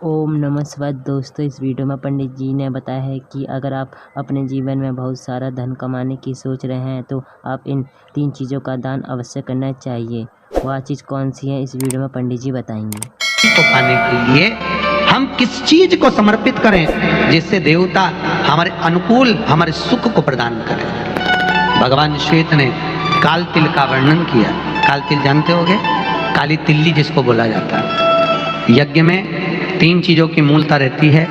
ओम नमः शिवाय। दोस्तों, इस वीडियो में पंडित जी ने बताया है कि अगर आप अपने जीवन में बहुत सारा धन कमाने की सोच रहे हैं तो आप इन 3 चीज़ों का दान अवश्य करना चाहिए। वह चीज़ कौन सी है, इस वीडियो में पंडित जी बताएंगे। को पाने के लिए हम किस चीज को समर्पित करें जिससे देवता हमारे अनुकूल हमारे सुख को प्रदान करें। भगवान श्वेत ने काल तिल का वर्णन किया। काल तिल जानते होंगे, काली तिल्ली जिसको बोला जाता है। यज्ञ में 3 चीजों की मूलता रहती है,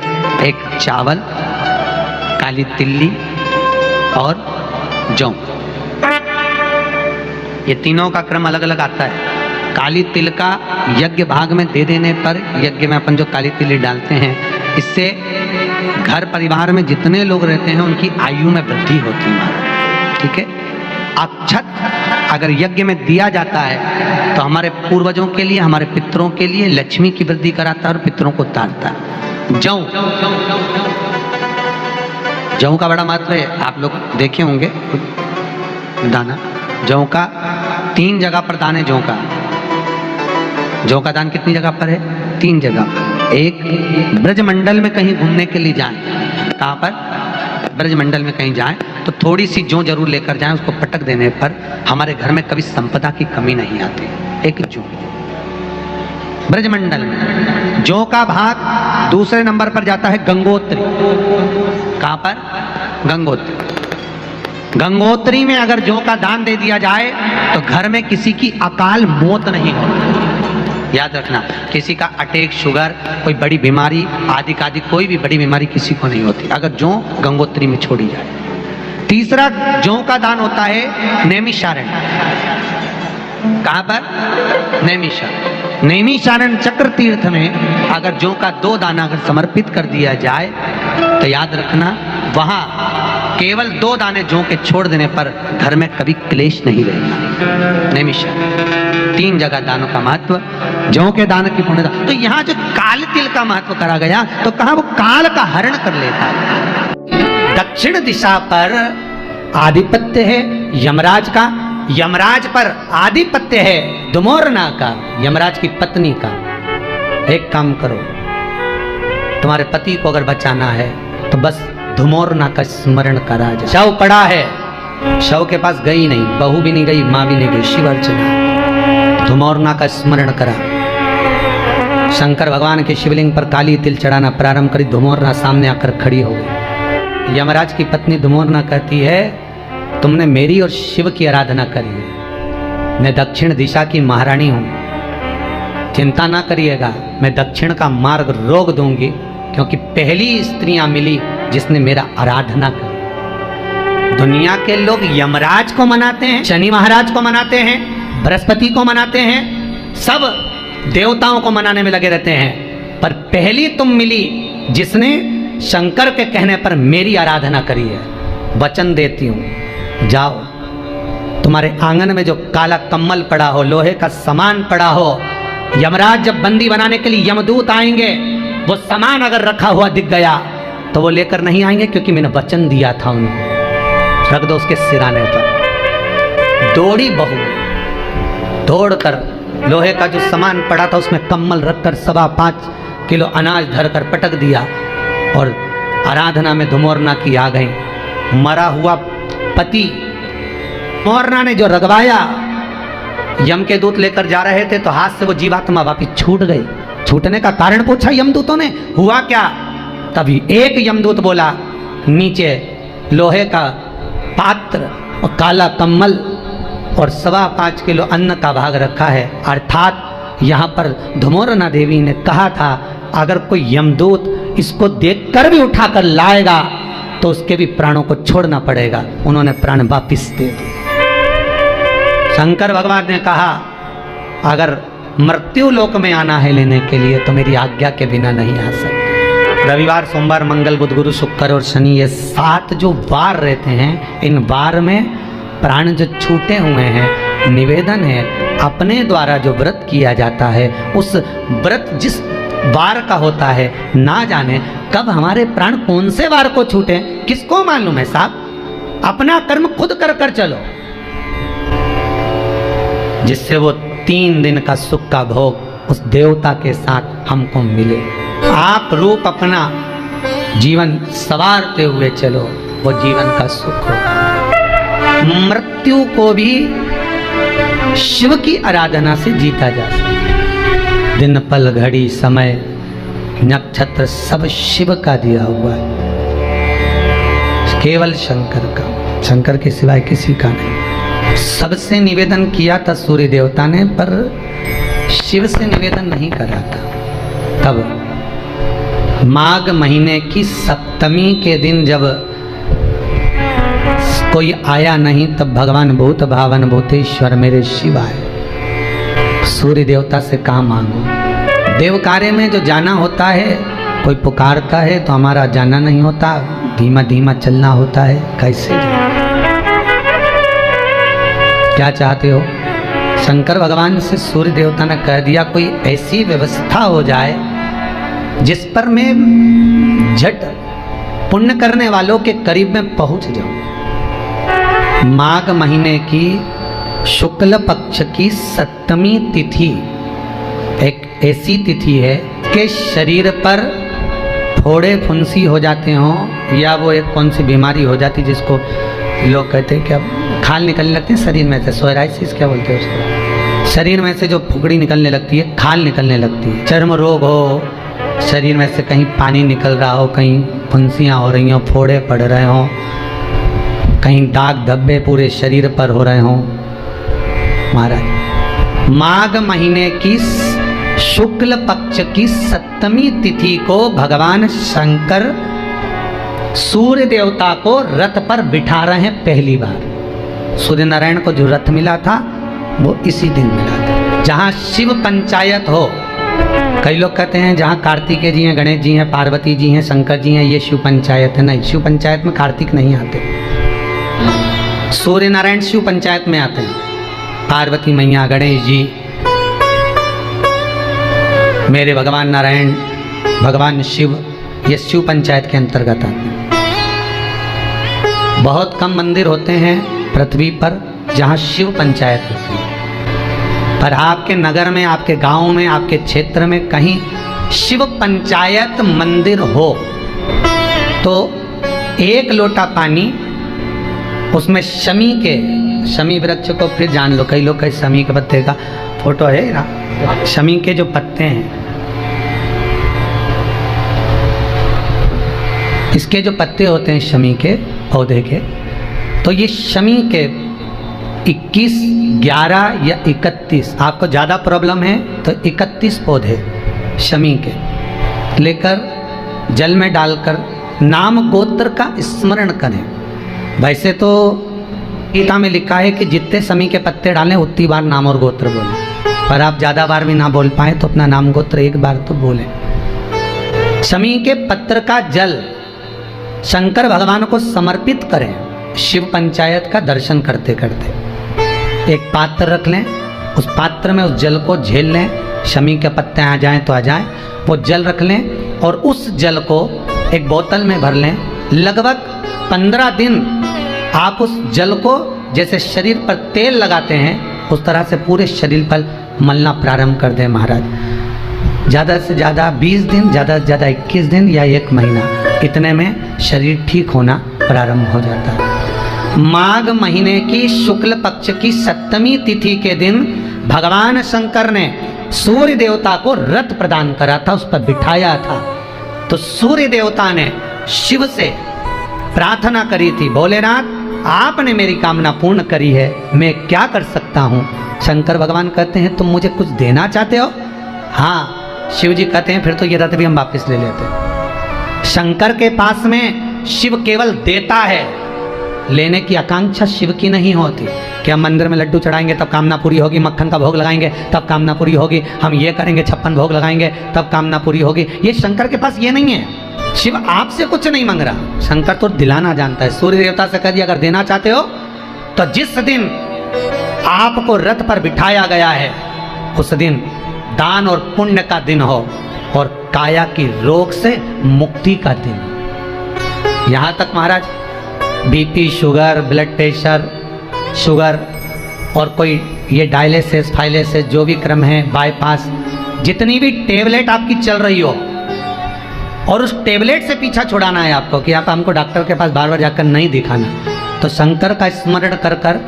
एक चावल, काली तिल्ली और जौ। ये तीनों का क्रम अलग अलग आता है। काली तिल का यज्ञ भाग में दे देने पर, यज्ञ में अपन जो काली तिल्ली डालते हैं, इससे घर परिवार में जितने लोग रहते हैं उनकी आयु में वृद्धि होती है। ठीक है। अक्षत अगर यज्ञ में दिया जाता है तो हमारे पूर्वजों के लिए, हमारे पितरों के लिए लक्ष्मी की वृद्धि कराता है और पितरों को तारता है। जौ, जौ का बड़ा महत्व है। आप लोग देखे होंगे दाना। जौ का 3 जगह पर दान है। जौ का दान कितनी जगह पर है? 3 जगह पर। एक, ब्रजमंडल में कहीं घूमने के लिए जाएं। कहाँ पर? ब्रजमंडल में कहीं जाएं तो थोड़ी सी जौ जरूर लेकर जाएं। उसको पटक देने पर हमारे घर में कभी संपदा की कमी नहीं आती। एक जौ ब्रजमंडल में। जौ का भाग दूसरे नंबर पर जाता है गंगोत्री। कहाँ पर? गंगोत्री। गंगोत्री में अगर जौ का दान दे दिया जाए तो घर में किसी की अकाल मौत नहीं होती। याद रखना, किसी का अटैक, शुगर, कोई बड़ी बीमारी आदि कोई भी बड़ी बीमारी किसी को नहीं होती अगर जौ गंगोत्री में छोड़ी जाए। तीसरा जौ का दान होता है नैमिषारण्य। कहाँ पर? नैमिषारण्य। नैमिषारण्य चक्र तीर्थ में अगर जौ का 2 दाना अगर समर्पित कर दिया जाए तो याद रखना, वहां केवल 2 दाने जौ के छोड़ देने पर घर में कभी क्लेश नहीं रहेगा। नैमिषारण्य। 3 जगह दानों का महत्व, जौ के दान की पुण्यता। तो यहाँ जो काल तिल का महत्व करा गया तो कहा वो काल का हरण कर लेता है। दक्षिण दिशा पर आधिपत्य है यमराज का। यमराज पर आधिपत्य है दुमोरना का, यमराज की पत्नी का। एक काम करो, तुम्हारे पति को अगर बचाना है तो बस धुमोरना का स्मरण करा जा। शव पड़ा है, शव के पास गई नहीं, बहू भी नहीं गई, माँ भी नहीं गई, शिव अर्चना। धुमोरना का स्मरण करा। शंकर भगवान के शिवलिंग पर काली तिल चढ़ाना प्रारंभ करी। धुमोरना सामने आकर खड़ी हो गई। यमराज की पत्नी धुमोरना कहती है, तुमने मेरी और शिव की आराधना करी है। मैं दक्षिण दिशा की महारानी हूं, चिंता ना करिएगा, मैं दक्षिण का मार्ग रोक दूंगी, क्योंकि पहली स्त्रियां मिली जिसने मेरा आराधना करी। दुनिया के लोग यमराज को मनाते हैं, शनि महाराज को मनाते हैं, बृहस्पति को मनाते हैं, सब देवताओं को मनाने में लगे रहते हैं, पर पहली तुम मिली जिसने शंकर के कहने पर मेरी आराधना करी है। वचन देती हूं, जाओ, तुम्हारे आंगन में जो काला कम्बल पड़ा हो, लोहे का सामान पड़ा हो, यमराज जब बंदी बनाने के लिए यमदूत आएंगे, वो सामान अगर रखा हुआ दिख गया तो वो लेकर नहीं आएंगे, क्योंकि मैंने वचन दिया था उनको। रख दो उसके सिराने पर। दौड़ी बहू, दौड़कर लोहे का जो सामान पड़ा था उसमें कम्बल रखकर 5.25 किलो अनाज धरकर पटक दिया और आराधना में धुमोरना की आ गई। मरा हुआ पति मोरना ने जो रगवाया, यम के दूत लेकर जा रहे थे तो हाथ से वो जीवात्मा वापिस छूट गई। छूटने का कारण पूछा यमदूतों ने, हुआ क्या? तभी एक यमदूत बोला, नीचे लोहे का पात्र और काला कम्बल और 5.25 किलो अन्न का भाग रखा है। अर्थात यहाँ पर धुमोरना देवी ने कहा था, अगर कोई यमदूत इसको देखकर भी उठाकर लाएगा तो उसके भी प्राणों को छोड़ना पड़ेगा। उन्होंने प्राण वापिस दे दिए। शंकर भगवान ने कहा, अगर मृत्यु लोक में आना है लेने के लिए तो मेरी आज्ञा के बिना नहीं आ सकते। रविवार, सोमवार, मंगल, बुध, गुरु, शुक्र और शनि, ये 7 जो वार रहते हैं, इन वार में प्राण जो छूटे हुए हैं, निवेदन है अपने द्वारा जो व्रत किया जाता है, उस व्रत जिस वार का होता है, ना जाने कब हमारे प्राण कौन से वार को छूटे, किसको मालूम है साहब। अपना कर्म खुद कर कर चलो, जिससे वो 3 दिन का सुख का भोग उस देवता के साथ हमको मिले। आप रूप अपना जीवन संवारते हुए चलो, वो जीवन का सुख होगा। मृत्यु को भी शिव की आराधना से जीता जा सकता है। दिन पल घड़ी समय नक्षत्र सब शिव का दिया हुआ है, केवल शंकर का, शंकर के सिवाय किसी का नहीं। सबसे निवेदन किया था सूर्य देवता ने, पर शिव से निवेदन नहीं करा था। तब माघ महीने की सप्तमी के दिन जब कोई आया नहीं, तब भगवान भूत भावन भूतेश्वर मेरे शिव आए। सूर्य देवता से कहाँ मांगो। देव कार्य में जो जाना होता है, कोई पुकारता है तो हमारा जाना नहीं होता, धीमा धीमा चलना होता है। कैसे क्या चाहते हो? शंकर भगवान से सूर्य देवता ने कह दिया कोई ऐसी व्यवस्था हो जाए जिस पर मैं झट पुण्य करने वालों के करीब में पहुंच जाऊं। माघ महीने की शुक्ल पक्ष की सप्तमी तिथि एक ऐसी तिथि है कि शरीर पर फोड़े फुंसी हो जाते हों, या वो एक कौन सी बीमारी हो जाती जिसको लोग कहते हैं कि अब खाल निकलने लगती है शरीर में से, सोराइसिस क्या बोलते हैं उसको, शरीर में से जो फुकड़ी निकलने लगती है, खाल निकलने लगती है। चर्म रोग हो, शरीर में से कहीं पानी निकल रहा हो, कहीं फुंसियाँ हो रही हों, फोड़े पड़ रहे हों, कहीं दाग धब्बे पूरे शरीर पर हो रहे हों। महाराज माघ महीने की शुक्ल पक्ष की सप्तमी तिथि को भगवान शंकर सूर्य देवता को रथ पर बिठा रहे हैं पहली बार। सूर्य नारायण को जो रथ मिला था वो इसी दिन मिला था। जहाँ शिव पंचायत हो, कई लोग कहते हैं जहाँ कार्तिकेय जी हैं, गणेश जी हैं, पार्वती जी हैं, शंकर जी हैं, ये शिव पंचायत है। नहीं, शिव पंचायत में कार्तिक नहीं आते, सूर्य नारायण शिव पंचायत में आते हैं। पार्वती मैया, गणेश जी, मेरे भगवान नारायण, भगवान शिव, ये शिव पंचायत के अंतर्गत आते हैं। बहुत कम मंदिर होते हैं पृथ्वी पर जहाँ शिव पंचायत होती है, पर आपके नगर में, आपके गांव में, आपके क्षेत्र में कहीं शिव पंचायत मंदिर हो तो एक लोटा पानी उसमें शमी वृक्ष को, फिर जान लो, कई लोग कहीं शमी के पत्ते का फोटो है ना, शमी के जो पत्ते हैं, इसके जो पत्ते होते हैं शमी के पौधे के, तो ये शमी के 21, 11 या 31, आपको ज़्यादा प्रॉब्लम है तो 31 पौधे शमी के लेकर जल में डालकर नाम गोत्र का स्मरण करें। वैसे तो गीता में लिखा है कि जितने शमी के पत्ते डालें उतनी बार नाम और गोत्र बोलें, पर आप ज़्यादा बार भी ना बोल पाए तो अपना नाम गोत्र एक बार तो बोलें। शमी के पत्र का जल शंकर भगवान को समर्पित करें। शिव पंचायत का दर्शन करते करते एक पात्र रख लें, उस पात्र में उस जल को झेल लें, शमी के पत्ते आ जाएं तो आ जाएं, वो जल रख लें और उस जल को एक बोतल में भर लें। लगभग 15 दिन आप उस जल को जैसे शरीर पर तेल लगाते हैं उस तरह से पूरे शरीर पर मलना प्रारंभ कर दें महाराज। ज़्यादा से ज़्यादा 20 दिन, ज़्यादा से ज़्यादा 21 दिन या 1 महीना, इतने में शरीर ठीक होना प्रारंभ हो जाता है। माघ महीने की शुक्ल पक्ष की सप्तमी तिथि के दिन भगवान शंकर ने सूर्य देवता को रथ प्रदान करा था, उस पर बिठाया था। तो सूर्य देवता ने शिव से प्रार्थना करी थी, भोलेनाथ आपने मेरी कामना पूर्ण करी है, मैं क्या कर सकता हूँ? शंकर भगवान कहते हैं तुम मुझे कुछ देना चाहते हो? हाँ। शिव जी कहते हैं फिर तो ये रथ भी हम वापस ले लेते हैं। शंकर के पास में शिव केवल देता है, लेने की आकांक्षा शिव की नहीं होती कि हम मंदिर में लड्डू चढ़ाएंगे तब कामना पूरी होगी, मक्खन का भोग लगाएंगे तब कामना पूरी होगी, हम ये करेंगे 56 भोग लगाएंगे तब कामना पूरी होगी। ये शंकर के पास ये नहीं है। शिव आपसे कुछ नहीं मांग रहा, शंकर तो दिलाना जानता है। सूर्य देवता से कह दिया अगर देना चाहते हो तो जिस दिन आपको रथ पर बिठाया गया है उस दिन दान और पुण्य का दिन हो और काया की रोग से मुक्ति का दिन। यहाँ तक महाराज BP, sugar, blood pressure, sugar और कोई ये डायलिसिस, फाइलिसिस जो भी क्रम है, बाईपास, जितनी भी टेबलेट आपकी चल रही हो और उस टेबलेट से पीछा छुड़ाना है आपको कि आप हमको डॉक्टर के पास बार बार जाकर नहीं दिखाना। तो शंकर का स्मरण कर कर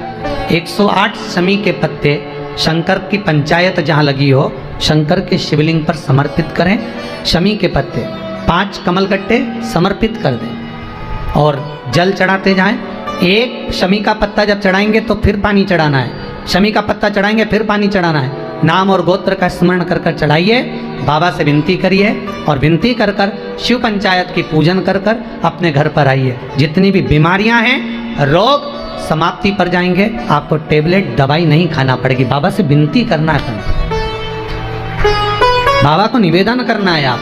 108 शमी के पत्ते शंकर की पंचायत जहाँ लगी हो शंकर के शिवलिंग पर समर्पित करें। शमी के पत्ते 5 कमलगट्टे समर्पित कर दें और जल चढ़ाते जाएं। एक शमी का पत्ता जब चढ़ाएंगे तो फिर पानी चढ़ाना है, शमी का पत्ता चढ़ाएंगे फिर पानी चढ़ाना है। नाम और गोत्र का स्मरण कर कर चढ़ाइए, बाबा से विनती करिए और विनती कर कर शिव पंचायत की पूजन कर कर अपने घर पर आइए। जितनी भी बीमारियां हैं, रोग समाप्ति पर जाएंगे। आपको टेबलेट दवाई नहीं खाना पड़ेगी। बाबा से विनती करना है, बाबा को निवेदन करना है। आप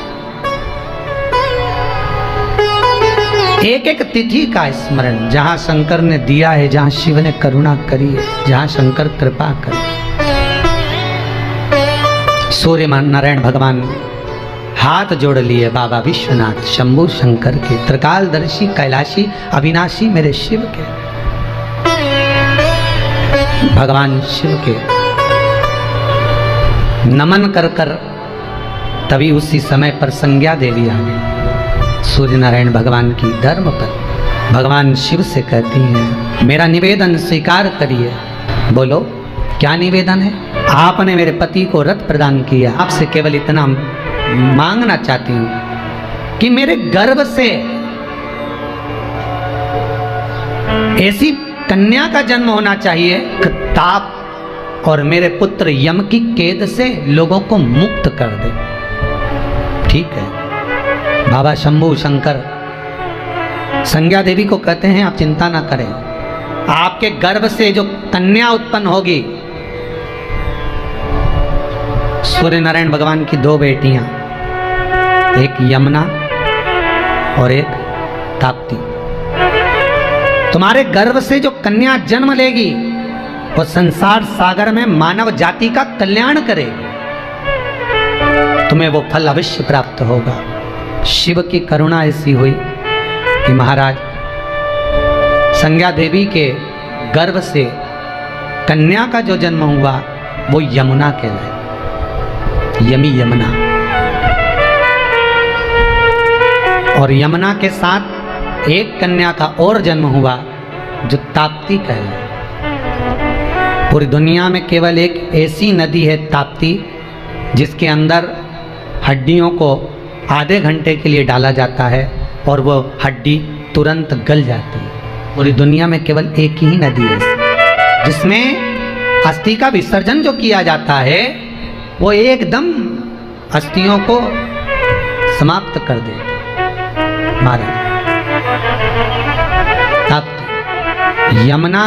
एक एक तिथि का स्मरण, जहां शंकर ने दिया है, जहां शिव ने करुणा करी है, जहां शंकर कृपा करे। सूर्य नारायण भगवान हाथ जोड़ लिए बाबा विश्वनाथ शंभु शंकर के, त्रिकालदर्शी कैलाशी अविनाशी मेरे शिव के, भगवान शिव के नमन कर कर तभी उसी समय पर संज्ञा देवी आ गई सूर्य नारायण भगवान की धर्म पर। भगवान शिव से कहती हैं मेरा निवेदन स्वीकार करिए। बोलो क्या निवेदन है? आपने मेरे पति को रथ प्रदान किया, आपसे केवल इतना मांगना चाहती हूं कि मेरे गर्भ से ऐसी कन्या का जन्म होना चाहिए कि ताप और मेरे पुत्र यम की कैद से लोगों को मुक्त कर दे। ठीक है, बाबा शंभू शंकर संज्ञा देवी को कहते हैं आप चिंता ना करें, आपके गर्भ से जो कन्या उत्पन्न होगी, सूर्य नारायण भगवान की 2 बेटियां, एक यमुना और एक ताप्ती, तुम्हारे गर्भ से जो कन्या जन्म लेगी वो संसार सागर में मानव जाति का कल्याण करेगी। तुम्हें वो फल अवश्य प्राप्त होगा। शिव की करुणा ऐसी हुई कि महाराज संज्ञा देवी के गर्भ से कन्या का जो जन्म हुआ वो यमुना कहलाए, यमी यमुना। और यमुना के साथ एक कन्या का और जन्म हुआ जो ताप्ती कहलाए। पूरी दुनिया में केवल एक ऐसी नदी है ताप्ती जिसके अंदर हड्डियों को आधे घंटे के लिए डाला जाता है और वो हड्डी तुरंत गल जाती है। पूरी दुनिया में केवल एक ही नदी है जिसमें अस्थि का विसर्जन जो किया जाता है वो एकदम अस्थियों को समाप्त कर दे। महाराज तब यमुना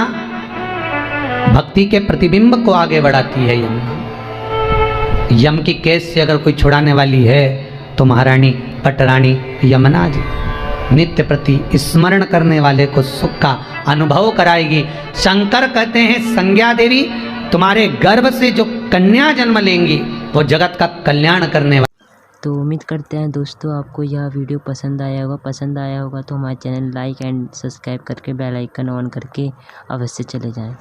भक्ति के प्रतिबिंब को आगे बढ़ाती है। यमुना यम की केस से अगर कोई छुड़ाने वाली है तो महारानी पटरानी यमुना जी नित्य प्रति स्मरण करने वाले को सुख का अनुभव कराएगी। शंकर कहते हैं संज्ञा देवी तुम्हारे गर्भ से जो कन्या जन्म लेंगी वो जगत का कल्याण करने वाली। तो उम्मीद करते हैं दोस्तों आपको यह वीडियो पसंद आया होगा तो हमारे चैनल लाइक एंड सब्सक्राइब करके बेल आइकन ऑन करके अवश्य चले जाएं।